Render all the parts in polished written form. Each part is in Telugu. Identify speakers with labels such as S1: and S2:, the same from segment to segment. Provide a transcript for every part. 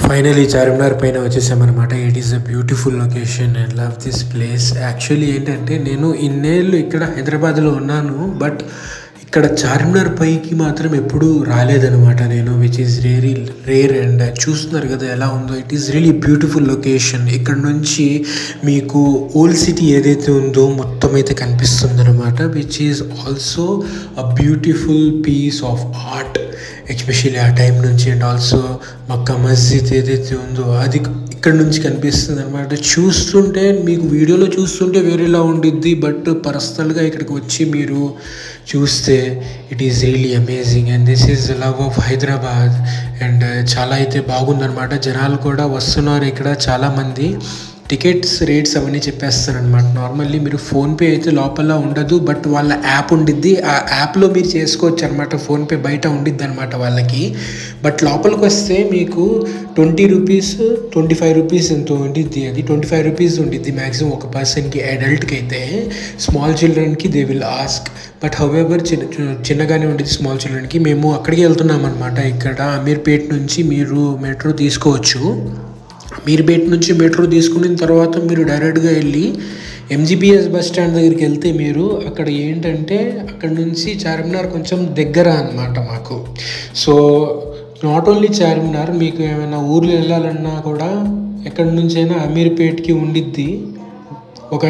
S1: ఫైనలీ చార్మినార్ పైన వచ్చేసామన్నమాట. It is a beautiful location and love this place. Actually ఏంటంటే నేను ఇన్నేళ్ళు ఇక్కడ హైదరాబాద్లో ఉన్నాను, బట్ ఇక్కడ చార్మినార్ పైకి మాత్రం ఎప్పుడూ రాలేదనమాట నేను, which is really rare. And చూస్తున్నారు కదా ఎలా ఉందో. It is really beautiful location. ఇక్కడ నుంచి మీకు ఓల్డ్ సిటీ ఏదైతే ఉందో మొత్తం అయితే కనిపిస్తుంది అనమాట, which is also a beautiful piece of art, especially ఆ టైం నుంచి. అండ్ ఆల్సో మక్కా మస్జిద్ ఏదైతే ఉందో అది ఇక్కడ నుంచి కనిపిస్తుంది అనమాట. చూస్తుంటే మీకు వీడియోలో చూస్తుంటే వేరేలా ఉండిద్ది, బట్ పర్సనల్గా ఇక్కడికి వచ్చి మీరు చూస్తే it is really amazing. And this is love of Hyderabad. And చాలా అయితే బాగుందనమాట. జనాలు కూడా వస్తున్నారు ఇక్కడ చాలామంది. టికెట్స్ రేట్స్ అవన్నీ చెప్పేస్తారనమాట. నార్మల్లీ మీరు ఫోన్పే అయితే లోపల ఉండదు, బట్ వాళ్ళ యాప్ ఉండిద్ది. ఆ యాప్లో మీరు చేసుకోవచ్చు అనమాట. ఫోన్పే బయట ఉండిద్ది అనమాట వాళ్ళకి. బట్ లోపలికి వస్తే మీకు 20 రూపీస్ 25 రూపీస్ ఎంతో ఉండిద్ది. అది 25 రూపీస్ ఉండిద్ది మ్యాక్సిమం ఒక పర్సన్కి. అడల్ట్కి అయితే, స్మాల్ చిల్డ్రన్కి they will ask, but however చిన్నగానే ఉండేది స్మాల్ చిల్డ్రన్కి. మేము అక్కడికి వెళ్తున్నాం అనమాట. ఇక్కడ అమీర్పేట్ నుంచి మీరు మెట్రో తీసుకోవచ్చు. అమీర్పేట్ నుంచి మెట్రో తీసుకున్న తర్వాత మీరు డైరెక్ట్గా వెళ్ళి ఎంజీబీఎస్ బస్ స్టాండ్ దగ్గరికి వెళ్తే మీరు అక్కడ ఏంటంటే అక్కడ నుంచి చార్మినార్ కొంచెం దగ్గర అనమాట మాకు. సో నాట్ ఓన్లీ చార్మినార్, మీకు ఏమైనా ఊర్లు వెళ్ళాలన్నా కూడా ఎక్కడి నుంచైనా అమీర్పేట్కి ఉండిద్ది ఒక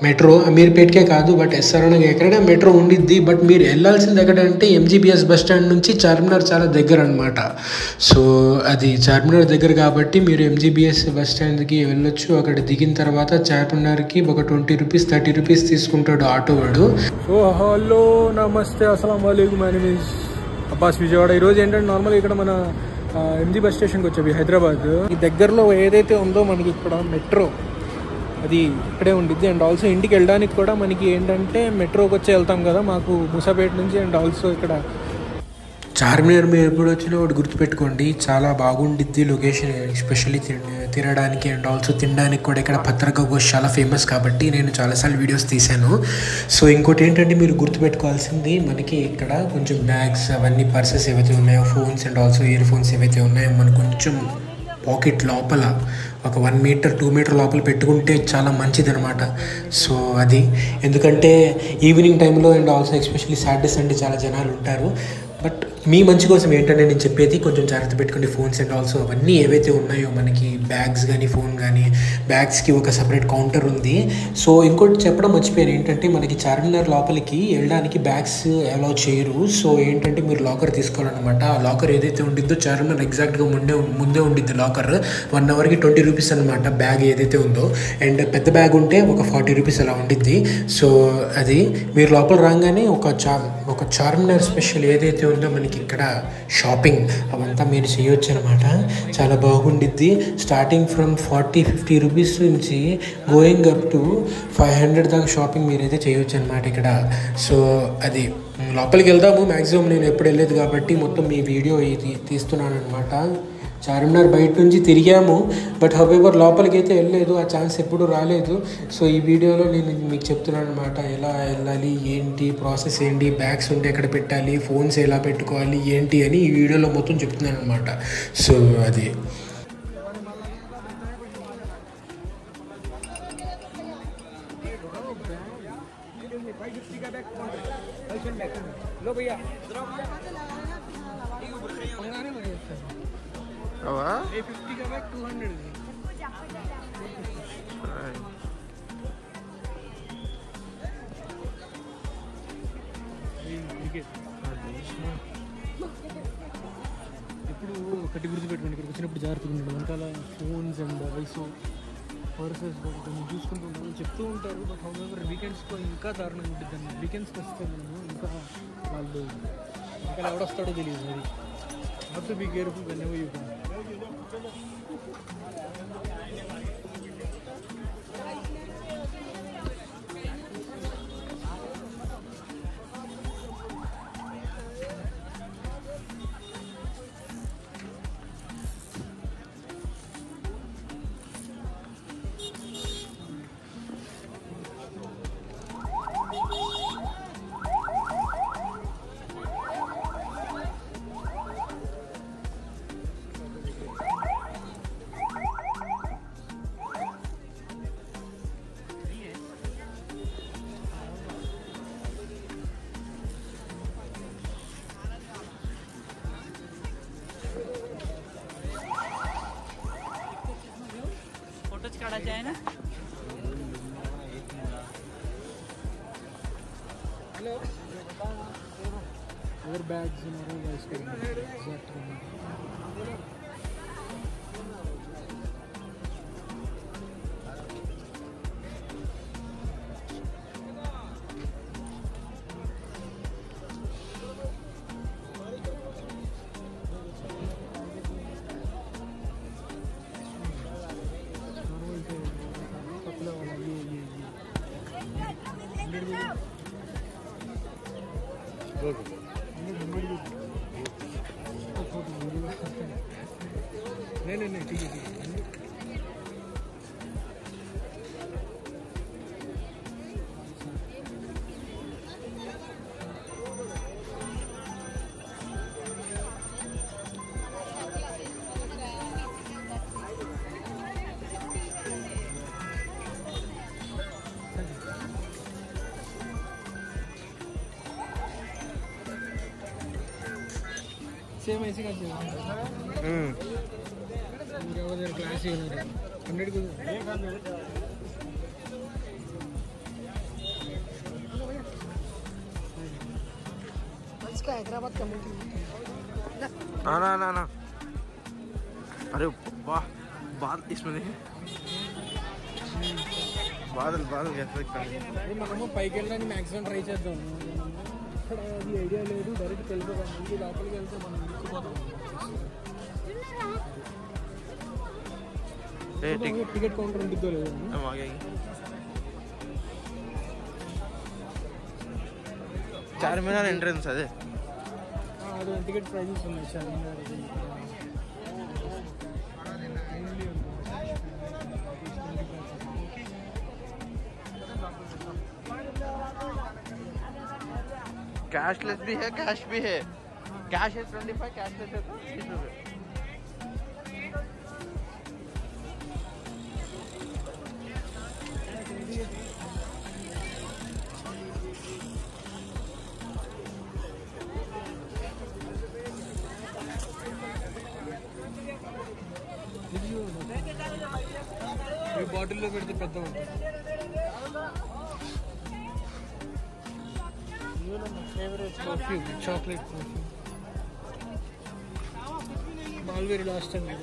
S1: మెట్రో. అమీర్పేట్కే కాదు, బట్ ఎస్ఆర్ఎన్కి ఎక్కడైనా మెట్రో ఉండిద్ది. బట్ మీరు వెళ్ళాల్సింది ఎక్కడంటే ఎంజీబీఎస్ బస్ స్టాండ్ నుంచి చార్మినార్ చాలా దగ్గర అనమాట. సో అది చార్మినార్ దగ్గర కాబట్టి మీరు ఎంజీబీఎస్ బస్ స్టాండ్కి వెళ్ళొచ్చు. అక్కడ దిగిన తర్వాత చార్మినార్కి ఒక 20 రూపీస్ 30 రూపీస్ తీసుకుంటాడు ఆటో వాడు.
S2: సో హలో నమస్తే, అస్సలం వాలేకుమ్. My name is Abbas Vijayawada. ఈరోజు ఏంటంటే నార్మల్గా ఇక్కడ మన ఎంజీ బస్ స్టేషన్కి వచ్చాము హైదరాబాద్. ఈ దగ్గరలో ఏదైతే ఉందో మనకి ఇక్కడ మెట్రో అది ఇక్కడే ఉండిద్ది. అండ్ ఆల్సో ఇంటికి వెళ్ళడానికి కూడా మనకి ఏంటంటే మెట్రోకి వచ్చి వెళ్తాం కదా మాకు మూసాపేట నుంచి. అండ్ ఆల్సో ఇక్కడ
S1: చార్మినార్ మీరు ఎప్పుడు వచ్చినా ఒకటి గుర్తుపెట్టుకోండి, చాలా బాగుండిద్ది లొకేషన్, ఎస్పెషల్లీ తినడానికి అండ్ ఆల్సో తినడానికి కూడా. ఇక్కడ పత్రికా ఘోష్ చాలా ఫేమస్ కాబట్టి నేను చాలాసార్లు వీడియోస్ తీశాను. సో ఇంకోటి ఏంటంటే మీరు గుర్తుపెట్టుకోవాల్సింది, మనకి ఇక్కడ కొంచెం బ్యాగ్స్ అవన్నీ పర్సెస్ ఏవైతే ఉన్నాయో, phones and also ear phones ఏవైతే ఉన్నాయో మనకు కొంచెం పాకెట్ లోపల ఒక 1 మీటర్ 2 మీటర్ లోపల పెట్టుకుంటే చాలా మంచిది అనమాట. సో అది ఎందుకంటే ఈవినింగ్ టైంలో and also especially Saturday Sunday చాలా జనాలు ఉంటారు. బట్ మీ మంచి కోసం ఏంటంటే నేను చెప్పేది కొంచెం జాగ్రత్త పెట్టుకోండి. ఫోన్స్ అండ్ ఆల్సో అవన్నీ ఏవైతే ఉన్నాయో మనకి బ్యాగ్స్ కానీ ఫోన్ కానీ, బ్యాగ్స్కి ఒక సపరేట్ కౌంటర్ ఉంది. సో ఇంకోటి చెప్పడం మర్చిపోయాను ఏంటంటే మనకి చార్మినార్ లోపలికి వెళ్ళడానికి బ్యాగ్స్ అలౌ చేయరు. సో ఏంటంటే మీరు లాకర్ తీసుకోవాలన్నమాట. ఆ లాకర్ ఏదైతే ఉండిద్దో చార్మినార్ ఎగ్జాక్ట్గా ముందే ఉండిద్ది లాకర్. 1 అవర్కి 20 రూపీస్ అనమాట బ్యాగ్ ఏదైతే ఉందో. అండ్ పెద్ద బ్యాగ్ ఉంటే ఒక 40 రూపీస్ అలా ఉండిద్ది. సో అది మీరు లోపల రాగానే ఒక చార్మినార్ స్పెషల్ ఏదైతే ఉందో మనకి ఇక్కడ షాపింగ్ అవంతా మీరు చేయొచ్చు అనమాట. చాలా బాగుండిద్ది. స్టార్టింగ్ ఫ్రమ్ 40-50 రూపీస్ నుంచి గోయింగ్ అప్ టు 500 దాకా షాపింగ్ మీరైతే చేయొచ్చు అనమాట ఇక్కడ. సో అది లోపలికి వెళ్దాము. మ్యాక్సిమం నేను ఎప్పుడు వెళ్ళలేదు కాబట్టి మొత్తం ఈ వీడియో తీస్తున్నాను అనమాట. చార్మినార్ బయట నుంచి తిరిగాము, బట్ హౌఎవర్ లోపలికి అయితే వెళ్ళలేదు. ఆ ఛాన్స్ ఎప్పుడు రాలేదు. సో ఈ వీడియోలో నేను మీకు చెప్తున్నాను అనమాట, ఎలా వెళ్ళాలి, ఏంటి ప్రాసెస్, ఏంటి బ్యాగ్స్ ఉంటే ఎక్కడ పెట్టాలి, ఫోన్స్ ఎలా పెట్టుకోవాలి ఏంటి అని ఈ వీడియోలో మొత్తం చెప్తున్నాను అనమాట. సో అది
S2: A50 का बैग 200 ఇప్పుడు ఒకటి గుర్తుపెట్టుకోండి, ఇక్కడికి వచ్చినప్పుడు జాగ్రత్తగా ఉండడం. వెనకాల ఫోన్స్ అండ్ ఐసో పర్సెస్ కొన్ని చూసుకుంటూ ఉంటారు, చెప్తూ ఉంటారు. బట్ హౌఎవర్ వీకెండ్స్లో ఇంకా దారుణంగా ఉంటుంది అన్నమాట. వీకెండ్స్కి వస్తే మనము ఇంకా వాళ్ళు ఇంకా ఎవడొస్తాడో తెలియదు. అది have to be careful whenever you come. Hello और बैग्स नहीं ठीक है सेम ऐसे का क्लास ही 100 को इसका हैदराबाद कम्युनिटी
S3: ना अरे वाह बादल इसमें देखिए बादल कैसे
S2: మనము పైకి వెళ్ళడానికి మ్యాక్సిమం ట్రై చేద్దాం ఇక్కడ అది ఐడియా లేదు డైరెక్ట్ వెళ్ళిపోదాం ముందు లోపలికి వెళ్తే మనం ఇరుక్కుపోతాం టికెట్ కౌంటర్ ఉంటుందో లేదో
S3: చార్మినార్ ఎంట్రన్స్ అదే
S2: అది టికెట్ ప్రైజెస్ ఉన్నాయి చార్మినార్
S3: कैशलेस भी है कैश भी है कैश है 25 कैशलेस है तो 30 रुपये
S2: బాటిల్లో పెడితే పెద్ద ఉంటుంది ఫేవరెట్ పర్ఫ్యూమ్ చాక్లెట్ పర్ఫ్యూమ్ మాల్వేరీ లాస్ట్ అండి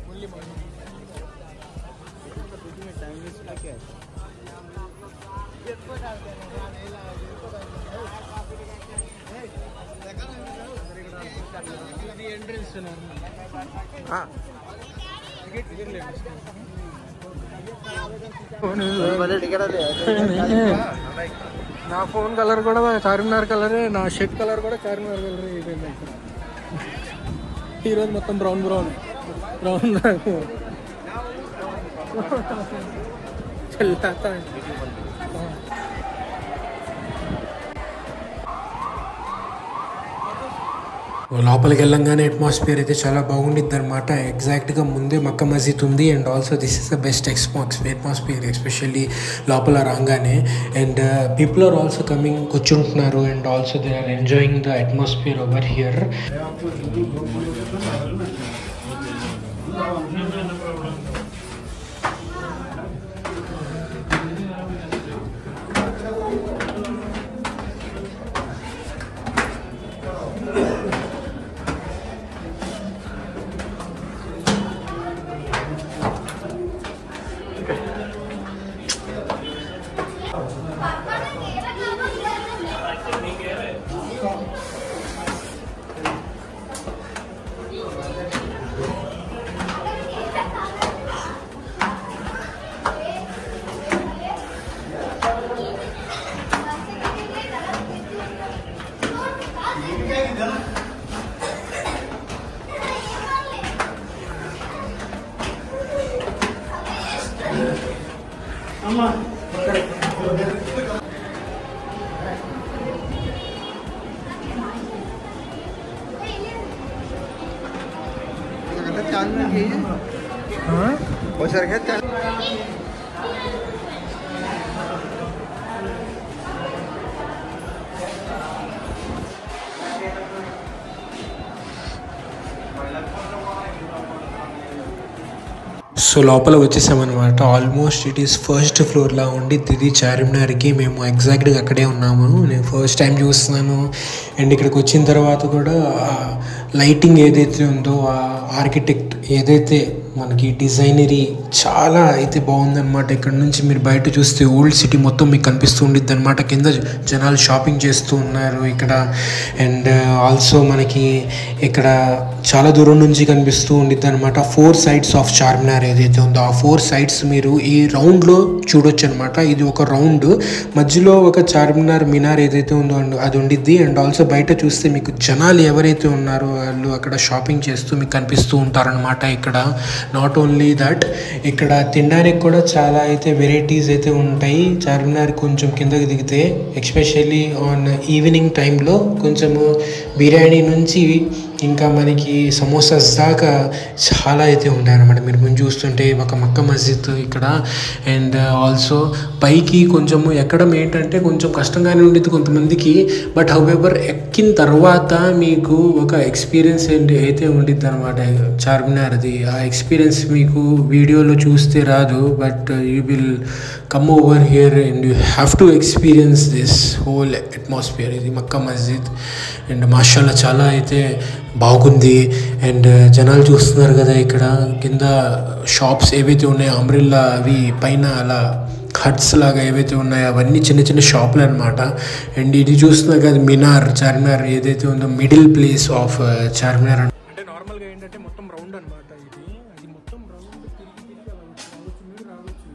S2: మళ్ళీ
S3: टाइम वेस्ट क्या है
S2: ఇది ఎంట్రన్స్
S3: हाँ
S2: టికెట్ లేదు నా ఫోన్ కలర్ కూడా చార్మినార్ కలరే నా షర్ట్ కలర్ కూడా చార్మినార్ కలరే అయిపోయింది ఇక్కడ ఈరోజు మొత్తం బ్రౌన్ చల్లాతా
S1: లోపలికి వెళ్ళంగానే అట్మాస్ఫియర్ అయితే చాలా బాగుండిద్ది అనమాట. ఎగ్జాక్ట్గా ముందే మక్కా మస్జిద్ ఉంది and also this is the best atmosphere especially లోపల రాగానే. And people are also coming కూర్చుంటున్నారు and also they are enjoying the atmosphere over here. So లోపల వచ్చేసామన్నమాట. ఆల్మోస్ట్ ఇట్ ఈస్ ఫస్ట్ ఫ్లోర్లా ఉండిద్ది ఇది చార్మినార్కి. మేము ఎగ్జాక్ట్గా అక్కడే ఉన్నాము. నేను ఫస్ట్ టైం చూస్తున్నాను. అండ్ ఇక్కడికి వచ్చిన తర్వాత కూడా లైటింగ్ ఏదైతే ఉందో, ఆ ఆర్కిటెక్ట్ ఏదైతే మనకి డిజైనరీ చాలా అయితే బాగుందన్నమాట. ఇక్కడ నుంచి మీరు బయట చూస్తే ఓల్డ్ సిటీ మొత్తం మీకు కనిపిస్తూ ఉండిద్ది అనమాట. కింద జనాలు షాపింగ్ చేస్తూ ఉన్నారు ఇక్కడ. అండ్ ఆల్సో మనకి ఇక్కడ చాలా దూరం నుంచి కనిపిస్తూ ఉండిద్ది అనమాట. 4 సైడ్స్ ఆఫ్ చార్మినార్ ఏదైతే ఉందో ఆ 4 సైడ్స్ మీరు ఈ రౌండ్లో చూడొచ్చు అనమాట. ఇది ఒక రౌండ్, మధ్యలో ఒక చార్మినార్ మినార్ ఏదైతే ఉందో అది ఉండిద్ది. అండ్ ఆల్సో బయట చూస్తే మీకు జనాలు ఎవరైతే ఉన్నారో వాళ్ళు అక్కడ షాపింగ్ చేస్తూ మీకు కనిపిస్తూ ఉంటారనమాట. ఇక్కడ నాట్ ఓన్లీ దట్, ఇక్కడ తినడానికి కూడా చాలా అయితే వెరైటీస్ అయితే ఉంటాయి. చార్మినార్ కొంచెం కిందకి దిగితే ఎస్పెషల్లీ ఆన్ ఈవినింగ్ టైంలో కొంచెము బిర్యానీ నుంచి ఇంకా మనకి సమోసాస్ దాకా చాలా అయితే ఉంటాయన్నమాట. మీరు ముందు చూస్తుంటే ఒక మక్కా మస్జిద్ ఇక్కడ. అండ్ ఆల్సో పైకి కొంచెము ఎక్కడం ఏంటంటే కొంచెం కష్టంగానే ఉండేది కొంతమందికి. బట్ హౌఎవర్ ఎక్కిన తర్వాత మీకు ఒక ఎక్స్పీరియన్స్ అయితే ఉండిద్ది అనమాట చార్మినార్ది. ఆ ఎక్స్పీరియన్స్ మీకు వీడియోలో చూస్తే రాదు. But you will come over here and you have to experience this whole atmosphere. ఇది మక్కా మస్జిద్. అండ్ మాషాల్లా చాలా అయితే బాగుంది. అండ్ జనాలు చూస్తున్నారు కదా, ఇక్కడ కింద షాప్స్ ఏవైతే ఉన్నాయో అంబ్రెల్లా అవి పైన అలా హట్స్ లాగా ఏవైతే ఉన్నాయో అవన్నీ చిన్న చిన్న షాపులు అనమాట. అండ్ ఇది చూస్తున్నారు కదా మినార్, చార్మినార్ ఏదైతే ఉందో మిడిల్ ప్లేస్ ఆఫ్ చార్మినార్.
S2: అంటే నార్మల్గా ఏంటంటే మొత్తం రౌండ్ అనమాట. అది మొత్తం రౌండ్ తిరిగి రావచ్చు, మీరు రావచ్చు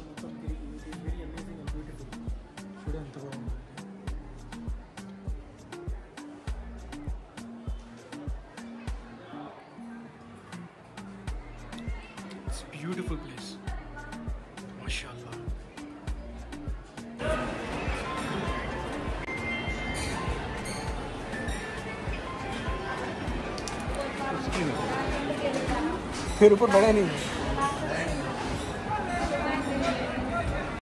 S2: మొత్తం తిరిగి. Very amazing and beautiful. చూడ ఎంత బాగుంది. It's a beautiful place. MashaAllah. मेरे ऊपर बड़ा नहीं है.